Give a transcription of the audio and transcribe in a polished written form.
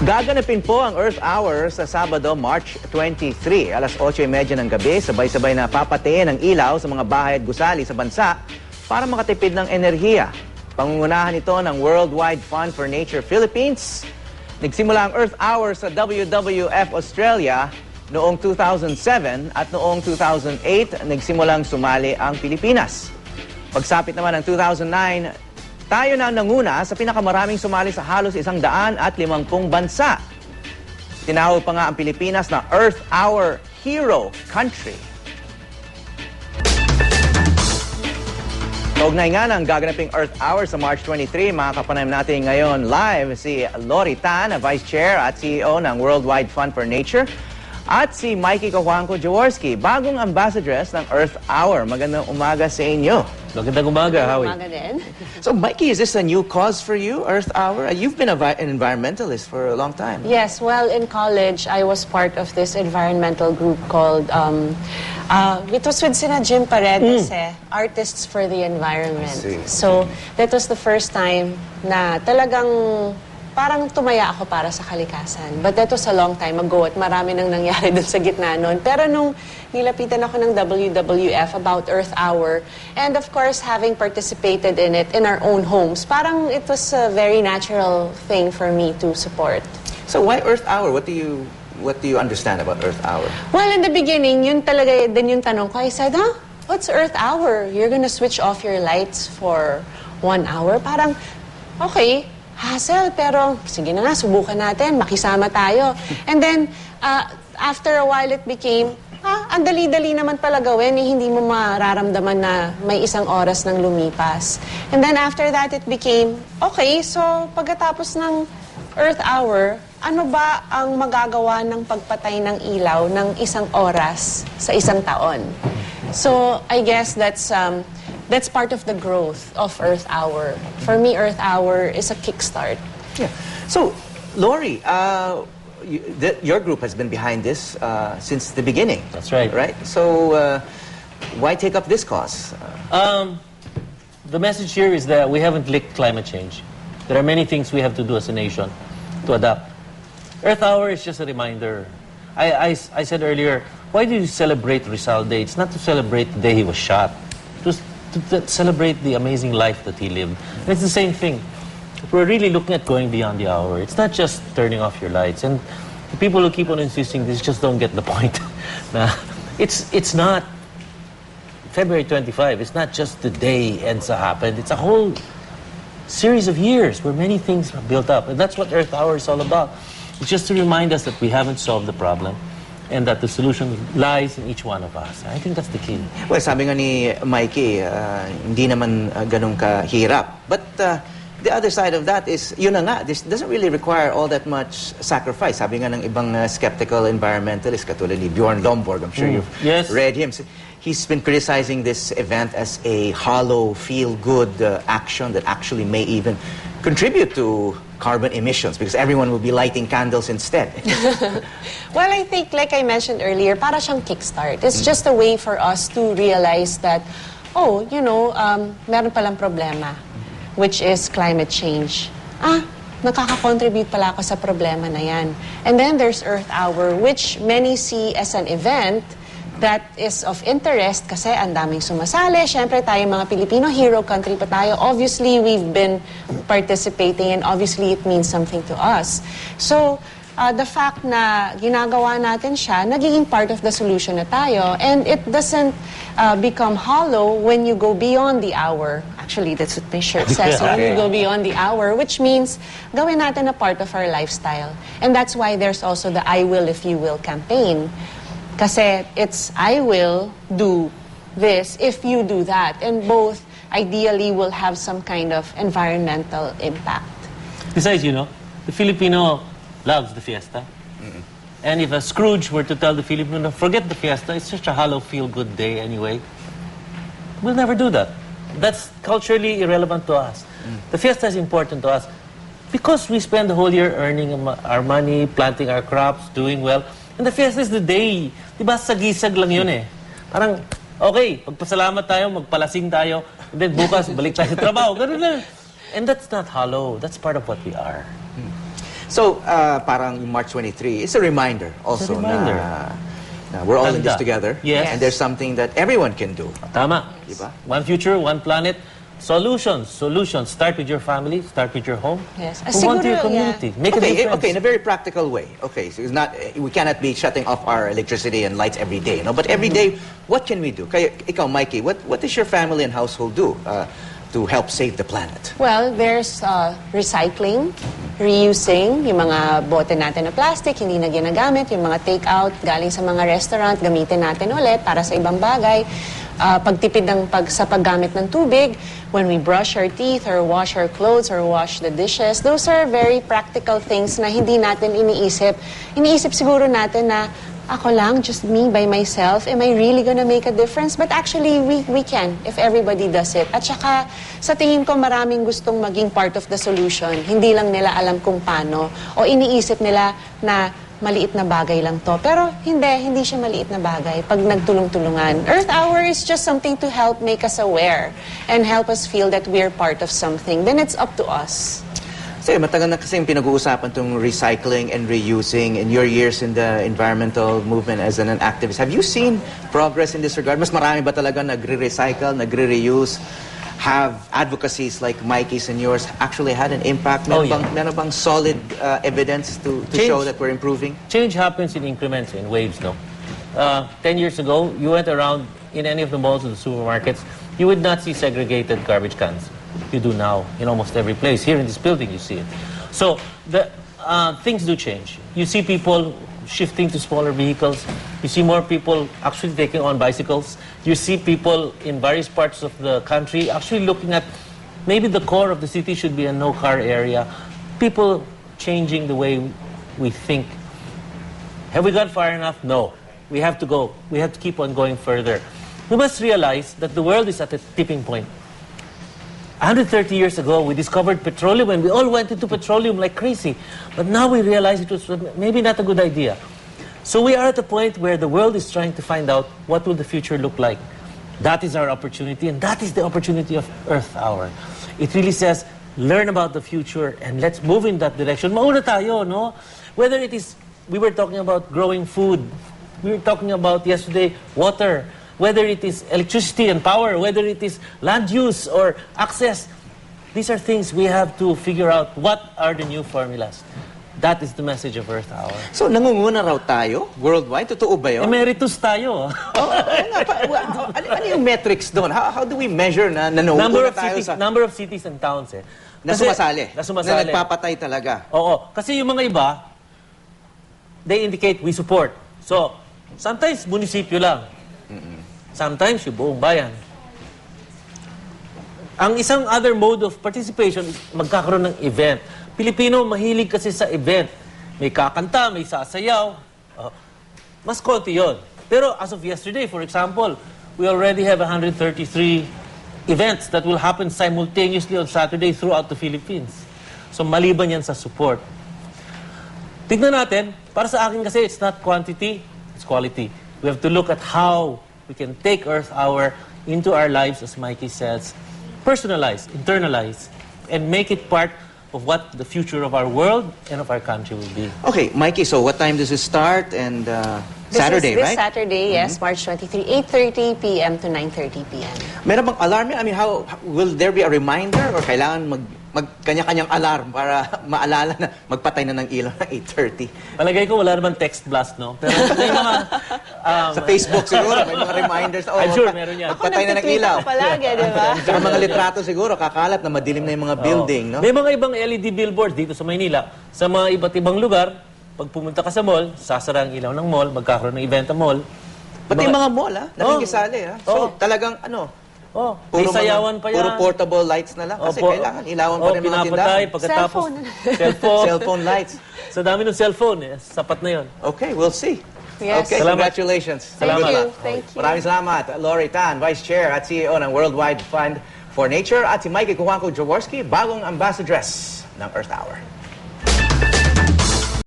Gaganapin po ang Earth Hour sa Sabado, March 23. Alas 8:30 ng gabi, sabay-sabay na papatayin ang ilaw sa mga bahay at gusali sa bansa para makatipid ng enerhiya. Pangungunahan ito ng Worldwide Fund for Nature Philippines. Nagsimula ang Earth Hour sa WWF Australia noong 2007 at noong 2008 nagsimulang sumali ang Pilipinas. Pagsapit naman ng 2009, tayo na nanguna sa pinakamaraming sumali sa halos 150 bansa. Tinawag pa nga ang Pilipinas na Earth Hour Hero Country. Kaugnay nga ng gaganaping Earth Hour sa March 23, makakapanayam natin ngayon live si Lori Tan, Vice Chair at CEO ng Worldwide Fund for Nature, at si Mikey Kajuanco Jaworski, bagong ambassadress ng Earth Hour. Magandang umaga sa inyo. Magandang umaga, Howie. Umaga din. So, Mikey, is this a new cause for you, Earth Hour? You've been an environmentalist for a long time. Yes, well, in college, I was part of this environmental group called, it was with sina Jim Paredes, Artists for the Environment. So, that was the first time na talagang parang tumaya ako para sa kalikasan. But that was a long time ago at marami nang nangyari dun sa gitna nun. Pero nung nilapitan ako ng WWF about Earth Hour, and of course, having participated in it in our own homes, parang it was a very natural thing for me to support. So why Earth Hour? What do you understand about Earth Hour? Well, in the beginning, yun talaga din yung tanong ko. I said, what's Earth Hour? You're gonna switch off your lights for 1 hour? Parang, okay, hassle, pero sige na nga, subukan natin, makisama tayo. And then, after a while, it became, ang dali-dali naman pala gawin, hindi mo mararamdaman na may isang oras nang lumipas. And then after that, it became, okay, so pagkatapos ng Earth Hour, ano ba ang magagawa ng pagpatay ng ilaw ng isang oras sa isang taon? So, I guess that's part of the growth of Earth Hour. For me, Earth Hour is a kickstart. Yeah. So, Lori, your group has been behind this since the beginning. That's right. Right? So, why take up this cause? The message here is that we haven't licked climate change. There are many things we have to do as a nation to adapt. Earth Hour is just a reminder. I said earlier, why do you celebrate Rizal Day? It's not to celebrate the day he was shot. It was to celebrate the amazing life that he lived. And it's the same thing. We're really looking at going beyond the hour. It's not just turning off your lights. And the people who keep on insisting this just don't get the point. It's not February 25. It's not just the day EDSA happened. It's a whole series of years where many things have built up. And that's what Earth Hour is all about. It's just to remind us that we haven't solved the problem and that the solution lies in each one of us. I think that's the key. Well, sabi nga ni Mikey, hindi naman ganun kahirap. But the other side of that is, yun na nga, this doesn't really require all that much sacrifice. Sabi nga ng ibang skeptical environmentalists, katulad ni Bjorn Lomborg, I'm sure you've read him. He's been criticizing this event as a hollow, feel-good action that actually may even contribute to carbon emissions because everyone will be lighting candles instead. Well, I think, like I mentioned earlier, para siyang kickstart. It's just a way for us to realize that, meron palang problema, which is climate change. Nakaka-contribute pala ako sa problema na yan. And then there's Earth Hour, which many see as an event that is of interest kasi ang daming sumasali. Siyempre, tayo mga Pilipino, hero country pa tayo. Obviously, we've been participating and obviously it means something to us. So, the fact na ginagawa natin siya, nagiging part of the solution na tayo. And it doesn't become hollow when you go beyond the hour. Actually, that's what my shirt says. So when you go beyond the hour, which means gawin natin a part of our lifestyle. And that's why there's also the I Will If You Will campaign. Kasi it's, I will do this if you do that. And both, ideally, will have some kind of environmental impact. Besides, the Filipino loves the fiesta. And if a Scrooge were to tell the Filipino, forget the fiesta, it's just a hollow feel-good day anyway, we'll never do that. That's culturally irrelevant to us. The fiesta is important to us because we spend the whole year earning our money, planting our crops, doing well. And the fiesta is the day. Diba, sagisag lang yun eh. Parang, okay, magpasalamat tayo, magpalasing tayo, and then bukas, balik tayo sa trabaho. Ganun lang. And that's not hollow. That's part of what we are. So, parang yung March 23, it's a reminder also reminder. na we're all in this Handa. together. Yes. And there's something that everyone can do. Tama. Diba? One future, one planet. Solutions. Start with your family. Start with your home. Yes. Move on to your community. Make a difference. Okay, in a very practical way. Okay, so it's not, we cannot be shutting off our electricity and lights every day. No? But every day, what can we do? Kaya, ikaw, Mikey, what does your family and household do to help save the planet? Well, there's recycling, reusing, yung mga bote natin na plastic, hindi na ginagamit, yung mga take-out, galing sa mga restaurant, gamitin natin ulit para sa ibang bagay. Pagtipid sa paggamit ng tubig, when we brush our teeth or wash our clothes or wash the dishes, those are very practical things na hindi natin iniisip. Iniisip siguro natin na ako lang, just me by myself, am I really gonna make a difference? But actually, we can if everybody does it. At saka, sa tingin ko maraming gustong maging part of the solution. Hindi lang nila alam kung paano. O iniisip nila na maliit na bagay lang to. Pero hindi siya maliit na bagay pag nagtulong-tulungan. Earth Hour is just something to help make us aware and help us feel that we're part of something. Then it's up to us. Kasi matagal na kasi pinag-uusapan itong recycling and reusing in your years in the environmental movement as an activist. Have you seen progress in this regard? Mas marami ba talaga nagre-recycle, nagre-reuse? Have advocacies like Mikey's and yours actually had an impact? Meron bang solid evidence to show that we're improving? Change happens in increments, in waves, no? 10 years ago, you went around in any of the malls or the supermarkets, you would not see segregated garbage cans. You do now in almost every place. Here in this building, you see it. So things do change. You see people shifting to smaller vehicles. You see more people actually taking on bicycles. You see people in various parts of the country actually looking at maybe the core of the city should be a no-car area. People changing the way we think. Have we gone far enough? No. We have to go. We have to keep on going further. We must realize that the world is at a tipping point. 130 years ago, we discovered petroleum and we all went into petroleum like crazy. But now we realize it was maybe not a good idea. So we are at a point where the world is trying to find out what will the future look like. That is our opportunity, and that is the opportunity of Earth Hour. It really says, learn about the future and let's move in that direction. Mauna tayo, no? Whether it is, we were talking about growing food. We were talking about yesterday, water. Whether it is electricity and power, whether it is land use or access, these are things we have to figure out what are the new formulas. That is the message of Earth Hour. So, nangunguna raw tayo worldwide? Totoo ba yun? Emeritus tayo. Ano yung metrics doon? How do we measure na nangunguna tayo sa... Number of cities and towns, eh. Na sumasali. Na sumasali. Na nagpapatay talaga. Oo. Kasi yung mga iba, they indicate we support. So, sometimes munisipyo lang. Sometimes yung buong bayan. Ang isang other mode of participation is magkakaroon ng event. Pilipino mahilig kasi sa event. May kakanta, may sasayaw. Mas konti yun. Pero as of yesterday, for example, we already have 133 events that will happen simultaneously on Saturday throughout the Philippines. So maliban yan sa support. Tignan natin, para sa akin kasi it's not quantity, it's quality. We have to look at how we can take Earth Hour into our lives, as Mikey says, personalize, internalize, and make it part of what the future of our world and of our country will be. Okay, Mikey, so what time does it start? And Saturday, this right? Saturday, yes, March 23, 8:30 p.m. to 9:30 p.m. Meron bang alarm? I mean, how will there be a reminder or kailangan magkanya-kanyang alarm para maalala na magpatay na ng ilaw ng 8:30? Palagay ko wala naman text blast, no? Pero may mga... sa Facebook siguro, may mga reminders. I'm sure meron yan. Magpatay na ng ilaw. Ako palagi, di ba? Saka mga litrato siguro, kakalat na madilim na yung mga building, no? May mga ibang LED billboards dito sa Maynila. Sa mga iba't ibang lugar, pag pumunta ka sa mall, sasara ang ilaw ng mall, magkakaroon ng event ang mall. Pati yung mga mall, ha? Nakikisali, ha? So, talagang, may sayawan pa yan. Puro portable lights na lang. Kasi kailangan ilawan pa rin mga tindahan. Pinapatay, pagkatapos, cellphone. Cellphone lights. Sa dami ng cellphone, sapat na yun. Okay, we'll see. Yes. Okay, Salamat. congratulations. Salamat. Thank you. Maraming salamat. Lori Tan, Vice Chair at CEO ng Worldwide Fund for Nature, at si Mikey Kuwanko Jaworski, bagong ambassadress ng Earth Hour.